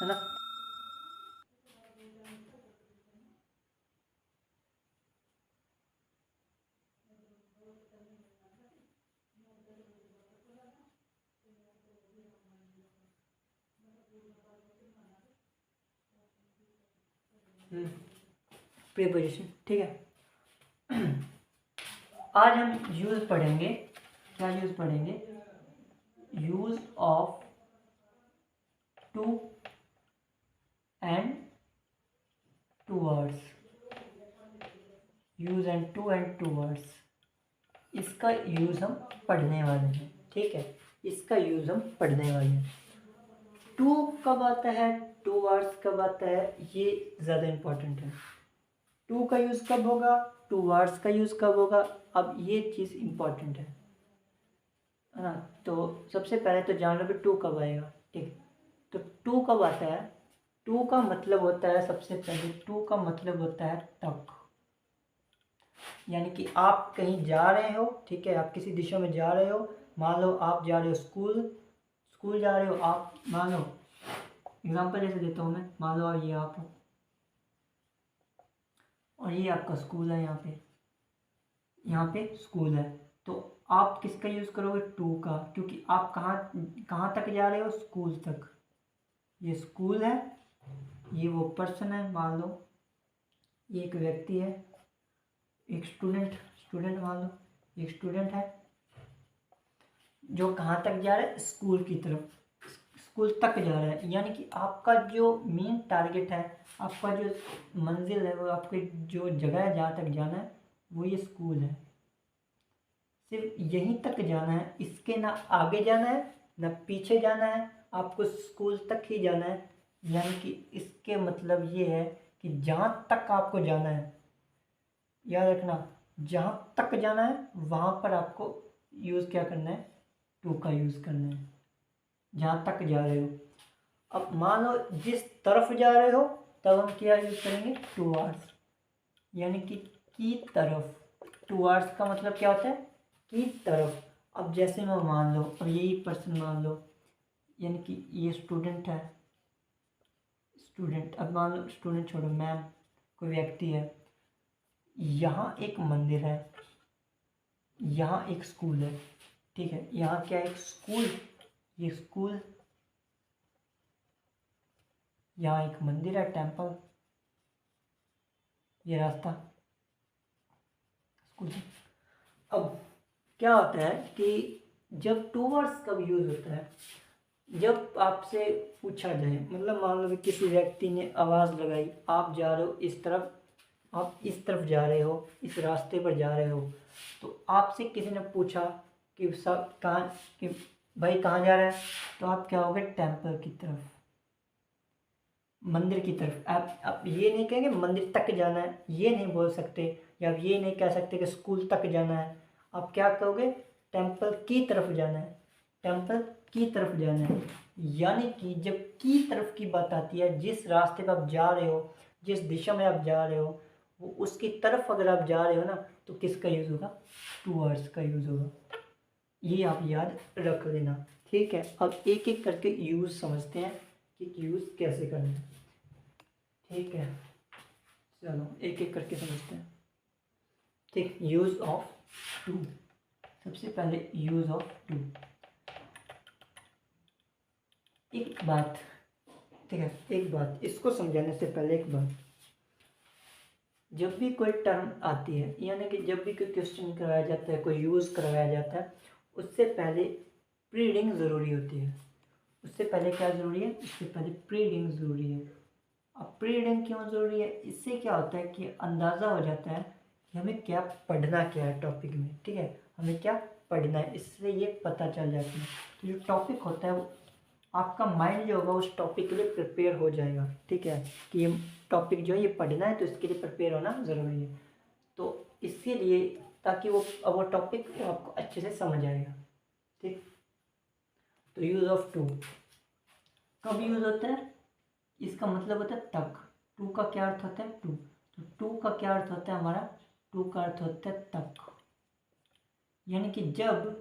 है ना। प्रीपोजिशन, ठीक है। आज हम यूज पढ़ेंगे, क्या यूज पढ़ेंगे, use of to and to words, use and to words, इसका यूज हम पढ़ने वाले हैं, ठीक है। इसका यूज हम पढ़ने वाले हैं। टू कब आता है, टू वर्ड्स कब आता है, ये ज़्यादा इम्पोर्टेंट है। टू का यूज़ कब होगा, टू वर्ड्स का यूज़ कब होगा, अब ये चीज़ इम्पोर्टेंट है ना। तो सबसे पहले तो जान लो कि टू कब आएगा, ठीक। तो टू कब आता है, टू का मतलब होता है, सबसे पहले टू का मतलब होता है तक। यानी कि आप कहीं जा रहे हो, ठीक है, आप किसी दिशा में जा रहे हो, मान लो आप जा रहे हो स्कूल जा रहे हो आप, मान लो एग्जांपल जैसे देता हूँ मैं, मान लो ये आप हो और ये आपका स्कूल है, यहाँ पे स्कूल है। तो आप किसका यूज़ करोगे, टू का, क्योंकि आप कहाँ तक जा रहे हो, स्कूल तक। ये स्कूल है, ये वो पर्सन है, मान लो ये एक व्यक्ति है, एक स्टूडेंट मान लो, एक स्टूडेंट है जो कहाँ तक जा रहा है, स्कूल की तरफ, स्कूल तक जा रहा है। यानी कि आपका जो मेन टारगेट है, आपका जो मंजिल है, वो आपकी जो जगह है जहाँ तक जाना है, वो ये स्कूल है। सिर्फ यहीं तक जाना है, इसके ना आगे जाना है ना पीछे जाना है, आपको स्कूल तक ही जाना है। यानी कि इसके मतलब ये है कि जहाँ तक आपको जाना है, याद रखना, जहाँ तक जाना है वहाँ पर आपको यूज़ क्या करना है, टू का यूज़ करना है, जहाँ तक जा रहे हो। अब मान लो जिस तरफ जा रहे हो, तब हम क्या यूज़ करेंगे, टूवर्ड्स, यानी कि की तरफ। टूवर्ड्स का मतलब क्या होता है, की तरफ। अब जैसे मैं मान लो, अब यही पर्सन मान लो, यानी कि ये स्टूडेंट है, स्टूडेंट, अब मान लो स्टूडेंट छोड़ो, मैम कोई व्यक्ति है, यहाँ एक मंदिर है, यहाँ एक स्कूल है, ठीक है। यहाँ क्या है, एक स्कूल, ये स्कूल, यहाँ एक मंदिर है, टेम्पल, ये रास्ता स्कूल। अब क्या होता है कि जब टू वर्ड्स कब यूज होता है, जब आपसे पूछा जाए, मतलब मान लो कि किसी व्यक्ति ने आवाज़ लगाई, आप जा रहे हो इस तरफ, आप इस तरफ जा रहे हो, इस रास्ते पर जा रहे हो, तो आपसे किसी ने पूछा कि सब कहाँ, कि भाई कहाँ जा रहा है, तो आप क्या होगे, टेम्पल की तरफ, मंदिर की तरफ। आप ये नहीं कहेंगे मंदिर तक जाना है, ये नहीं बोल सकते, या आप ये नहीं कह सकते कि स्कूल तक जाना है। आप क्या कहोगे, टेम्पल की तरफ जाना है, टेम्पल की तरफ जाना है। यानी कि जब की तरफ की बात आती है, जिस रास्ते पर आप जा रहे हो, जिस दिशा में आप जा रहे हो, वो उसकी तरफ अगर आप जा रहे हो ना, तो किसका यूज़ होगा, टूवर्ड्स का यूज़ होगा। ये आप याद रख लेना, ठीक है। अब एक एक करके यूज़ समझते हैं कि यूज़ कैसे करना है, ठीक है। चलो एक एक करके समझते हैं, ठीक। यूज़ ऑफ टू, सबसे पहले यूज़ ऑफ टू। एक बात, ठीक है, एक बात, इसको समझाने से पहले एक बात, जब भी कोई टर्म आती है, यानी कि जब भी कोई क्वेश्चन कराया जाता है, कोई यूज़ करवाया जाता है, उससे पहले प्रीडिंग ज़रूरी होती है। उससे पहले क्या ज़रूरी है, उससे पहले प्रीडिंग ज़रूरी है। अब प्रीडिंग क्यों ज़रूरी है, इससे क्या होता है कि अंदाज़ा हो जाता है कि हमें क्या पढ़ना क्या है टॉपिक में, ठीक है, हमें क्या पढ़ना है, इससे ये पता चल जाता है। तो जो टॉपिक होता है वो आपका माइंड जो होगा उस टॉपिक के लिए प्रिपेयर हो जाएगा, ठीक है, कि ये टॉपिक जो है ये पढ़ना है, तो इसके लिए प्रिपेयर होना ज़रूरी है। तो इसीलिए ताकि वो टॉपिक आपको अच्छे से समझ आएगा, ठीक। तो यूज़ ऑफ टू कब यूज़ होता है, इसका मतलब होता है तक। टू का क्या अर्थ होता है, टू, तो टू का क्या अर्थ होता है हमारा, टू का अर्थ होता है तक। यानी कि जब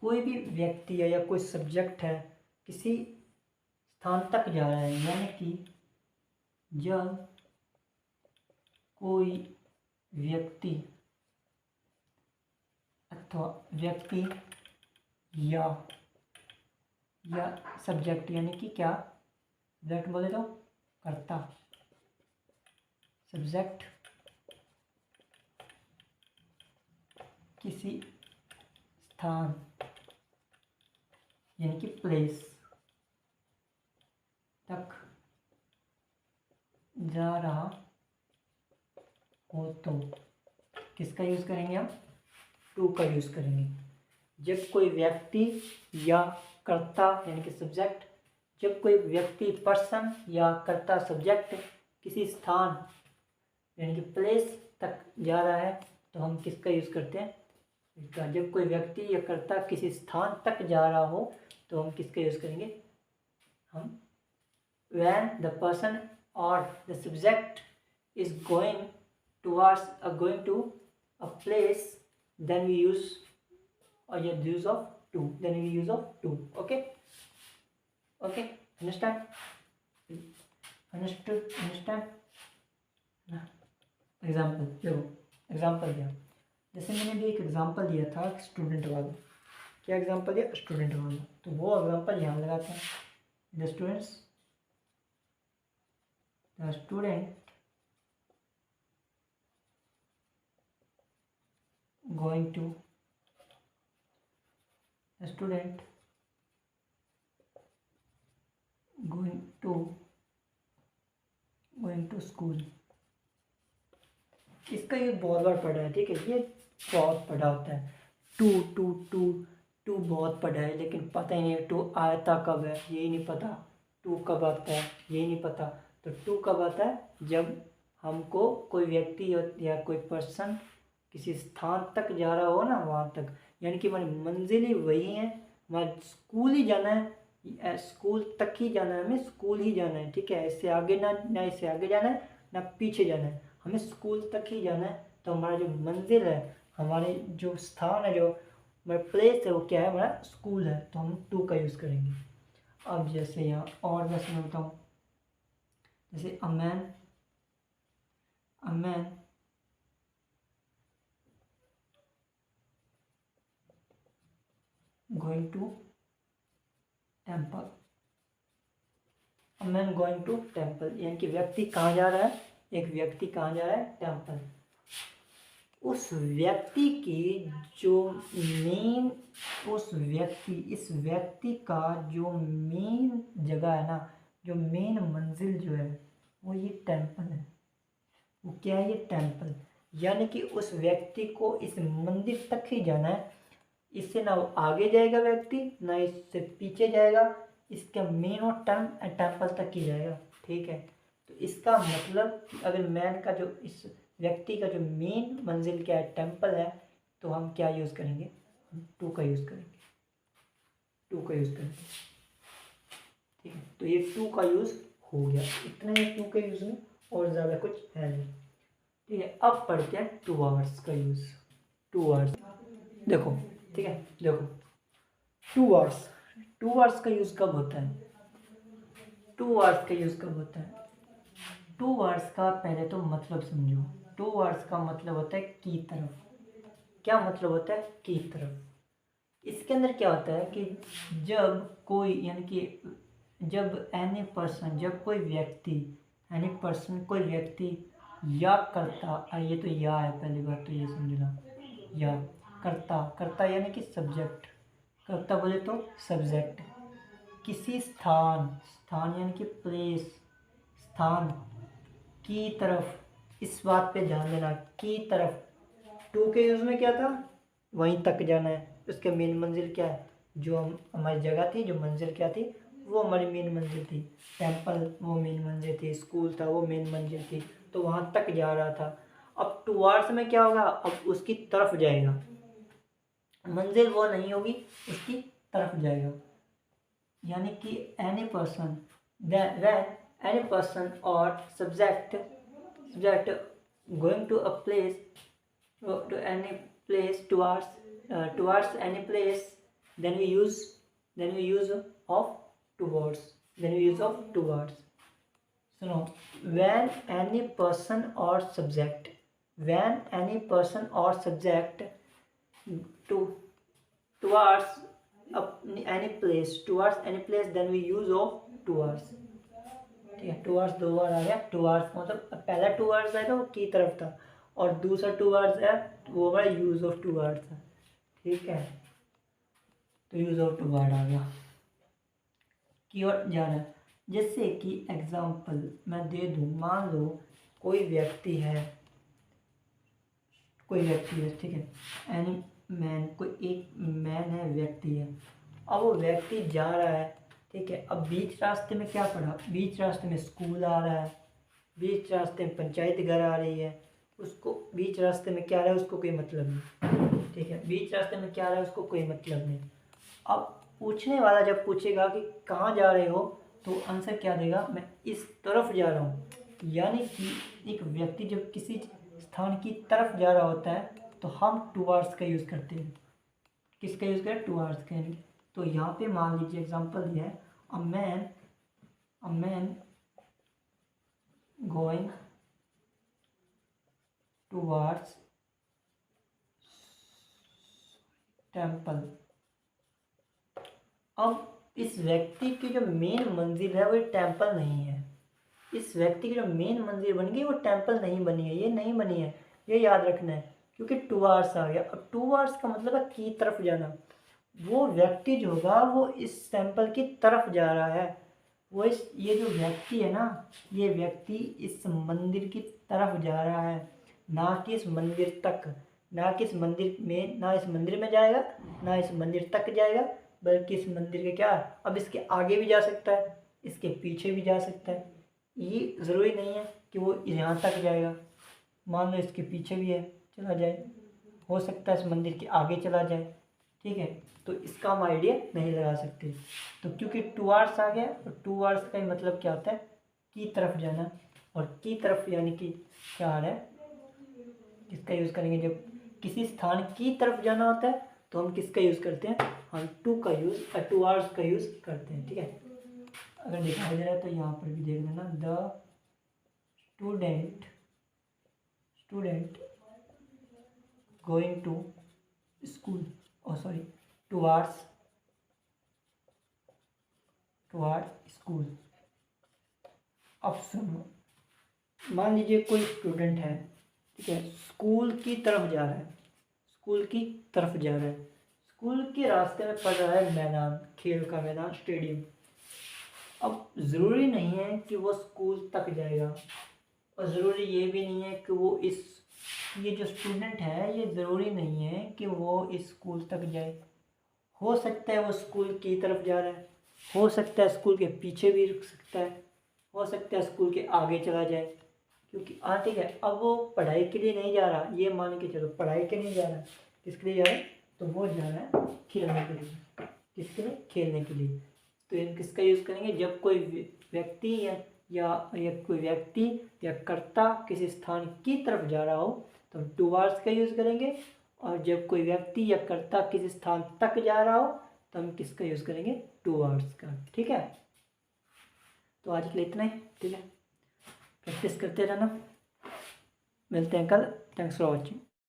कोई भी व्यक्ति है या कोई सब्जेक्ट है किसी स्थान तक जा रहा है, यानी कि जब कोई व्यक्ति अथवा व्यक्ति या सब्जेक्ट, यानी कि क्या सब्जेक्ट बोले तो कर्ता, सब्जेक्ट किसी स्थान यानी कि प्लेस तक जा रहा हो तो किसका यूज़ करेंगे हम? टू का यूज़ करेंगे। जब कोई व्यक्ति या कर्ता यानी कि सब्जेक्ट, जब कोई व्यक्ति पर्सन या कर्ता सब्जेक्ट किसी स्थान यानी कि प्लेस तक जा रहा है तो हम किसका यूज़ करते हैं? इसका। जब कोई व्यक्ति या कर्ता किसी स्थान तक जा रहा हो तो हम किसका यूज़ करेंगे? हम when the person or the subject is going to a place, then we use use of to. Okay, understand? Example देखो, एग्जाम्पल दिया, जैसे मैंने भी एक एग्जाम्पल दिया था स्टूडेंट वाला। क्या एग्जाम्पल दिया? स्टूडेंट वाला। तो वो एग्जाम्पल यहाँ लगाते हैं। The student going to school। इसका ये बहुत बार पढ़ा है, ठीक है, ये बहुत पढ़ा होता है। टू बहुत पढ़ा है, लेकिन पता ही नहीं टू आता कब है, यही नहीं पता। टू कब आता है, यही नहीं पता। तो टू कब आता है? जब हमको कोई व्यक्ति या कोई पर्सन किसी स्थान तक जा रहा हो ना, वहाँ तक, यानी कि हमारी मंजिल ही वही है, हमारा स्कूल ही जाना है, स्कूल तक ही जाना है, हमें स्कूल ही जाना है, ठीक है। इससे आगे ना इससे आगे जाना है ना पीछे जाना है, हमें स्कूल तक ही जाना है। तो हमारा जो मंजिल है, हमारे जो स्थान है, जो हमारा प्लेस है, वो क्या है? हमारा स्कूल है। तो हम टू का यूज़ करेंगे। अब जैसे यहाँ और मैं समझता हूँ, जैसे a man going to temple. Man going to temple, यानी कि व्यक्ति कहाँ जा रहा है? एक व्यक्ति कहाँ जा रहा है? टेम्पल। उस व्यक्ति की जो मेन इस व्यक्ति का जो मेन जगह है ना, जो मेन मंजिल जो है, वो ये टेम्पल है। वो क्या है? ये टेम्पल। यानी कि उस व्यक्ति को इस मंदिर तक ही जाना है, इससे ना वो आगे जाएगा व्यक्ति, ना इससे पीछे जाएगा, इसका मेन और टेम्पल तक ही जाएगा, ठीक है। तो इसका मतलब अगर मैन का जो इस व्यक्ति का जो मेन मंजिल क्या है? टेम्पल है। तो हम क्या यूज़ करेंगे? हम टू का यूज़ करेंगे, ठीक है। तो ये टू का यूज़ हो गया, इतना ही टू का यूज़ में, और ज़्यादा कुछ है नहीं, ठीक है। अब पढ़ते हैं टू आवर्स का यूज़। टू आवर्स देखो, ठीक है, देखो टू आवर्स का यूज़ कब होता है? टू आवर्स का पहले तो मतलब समझो। टू आवर्स का मतलब होता है की तरफ। क्या मतलब होता है? की तरफ। इसके अंदर क्या होता है कि जब कोई, यानी कि जब एनी पर्सन, जब कोई व्यक्ति, कोई व्यक्ति या करता, ये तो या है, पहली बात तो ये समझना, या करता यानी कि सब्जेक्ट, करता बोले तो सब्जेक्ट, किसी स्थान यानी कि प्लेस, स्थान की तरफ, इस बात पे ध्यान देना, की तरफ। टू के यूज़ में क्या था? वहीं तक जाना है। उसके मेन मंजिल क्या है? जो हमारी जगह थी, जो मंजिल क्या थी, वो हमारी मेन मंजिल थी। टेम्पल वो मेन मंजिल थी, स्कूल था वो मेन मंजिल थी, तो वहाँ तक जा रहा था। अब टुवर्ड्स में क्या होगा? अब उसकी तरफ जाएगा, मंजिल वो नहीं होगी, उसकी तरफ जाएगा। यानी कि any person, when any person or subject going to a place, to any place, towards any place, then we use of towards, then we use of towards. सुनो, when any person or subject, when any person or subject to towards any place, towards any place, then we use of towards। ठीक है, towards दो बार आ गया। Towards मतलब पहला towards है तो वो की तरफ था, और दूसरा टूवर्ड्स है वो हमारा यूज ऑफ टूवर्ड्स था। ठीक है, तो यूज ऑफ टूवर्ड आ गया, की ओर जा रहा है। जैसे कि एग्जाम्पल मैं दे दूँ, मान लो कोई व्यक्ति है, ठीक है, एनी मैन, कोई एक मैन है, व्यक्ति है। अब वो व्यक्ति जा रहा है, ठीक है। अब बीच रास्ते में क्या पड़ा, बीच रास्ते में स्कूल आ रहा है, बीच रास्ते में पंचायत घर आ रही है, उसको बीच रास्ते में क्या आ रहा है उसको कोई मतलब नहीं, ठीक है। बीच रास्ते में क्या आ रहा है उसको कोई मतलब नहीं। अब पूछने वाला जब पूछेगा कि कहाँ जा रहे हो, तो आंसर क्या देगा, मैं इस तरफ जा रहा हूँ। यानी कि एक व्यक्ति जब किसी स्थान की तरफ जा रहा होता है तो हम टूवर्ड्स का यूज़ करते हैं। किसका यूज़ करें, टूवर्ड्स का। तो यहाँ पे मान लीजिए एग्जांपल दिया है, अ मैन गोइंग टूवर्ड्स टेम्पल। अब इस व्यक्ति की जो मेन मंजिल है वो टेम्पल नहीं है। इस व्यक्ति की जो मेन मंजिल बन गई वो टेम्पल नहीं बनी है, ये नहीं बनी है, ये याद रखना है, क्योंकि टूवर्ड्स आ गया। अब टूवर्ड्स का मतलब है की तरफ जाना। वो व्यक्ति जो होगा वो इस टेम्पल की तरफ जा रहा है। वो ये जो व्यक्ति है ना, ये व्यक्ति इस मंदिर की तरफ जा रहा है, ना कि इस मंदिर तक। ना कि इस मंदिर में, ना इस मंदिर में जाएगा, ना इस मंदिर तक जाएगा, बल्कि इस मंदिर के क्या, अब इसके आगे भी जा सकता है, इसके पीछे भी जा सकता है। ये ज़रूरी नहीं है कि वो यहाँ तक जाएगा। मान लो इसके पीछे भी है, चला जाए, हो सकता है इस मंदिर के आगे चला जाए। ठीक है, तो इसका हम आइडिया नहीं लगा सकते। तो क्योंकि टूवर्ड्स आ गया, तो टूवर्ड्स का ही मतलब क्या होता है, की तरफ जाना। और की तरफ यानी कि क्या आ रहा है, किसका यूज़ करेंगे, जब किसी स्थान की तरफ जाना होता है तो हम किसका यूज़ करते हैं, हम टू का यूज़, टूवर्ड्स का यूज़ करते हैं। ठीक है, अगर दिखाई दे रहा है तो यहाँ पर भी देख लेना, the student going to school, towards school. अब सुनो, मान लीजिए कोई स्टूडेंट है, ठीक है, स्कूल की तरफ जा रहा है, स्कूल के रास्ते में पड़ रहा है मैदान, खेल का मैदान, स्टेडियम। अब ज़रूरी नहीं है कि वो स्कूल तक जाएगा, और ज़रूरी ये भी नहीं है कि वो ये जो स्टूडेंट है, ये ज़रूरी नहीं है कि वो इस स्कूल तक जाए। हो सकता है वो स्कूल की तरफ जा रहा है, हो सकता है स्कूल के पीछे भी रुक सकता है, हो सकता है स्कूल के आगे चला जाए। क्योंकि ठीक है, अब वो पढ़ाई के लिए नहीं जा रहा, ये मान के चलो पढ़ाई के लिए जा रहा है, किसके लिए जा रहा है, तो वो जा रहा है खेलने के लिए। किसके लिए, खेलने के लिए। तो इन किसका यूज़ करेंगे, जब कोई व्यक्ति या कोई व्यक्ति या कर्ता किसी स्थान की तरफ जा रहा हो तो हम टूवर्ड्स का यूज़ करेंगे, और जब कोई व्यक्ति या कर्ता किसी स्थान तक जा रहा हो तो हम किसका यूज़ करेंगे, टूवर्ड्स का। ठीक है, तो आज के लिए इतना ही। ठीक है, प्रैक्टिस करते रहना, मिलते हैं कल। Thanks for watching.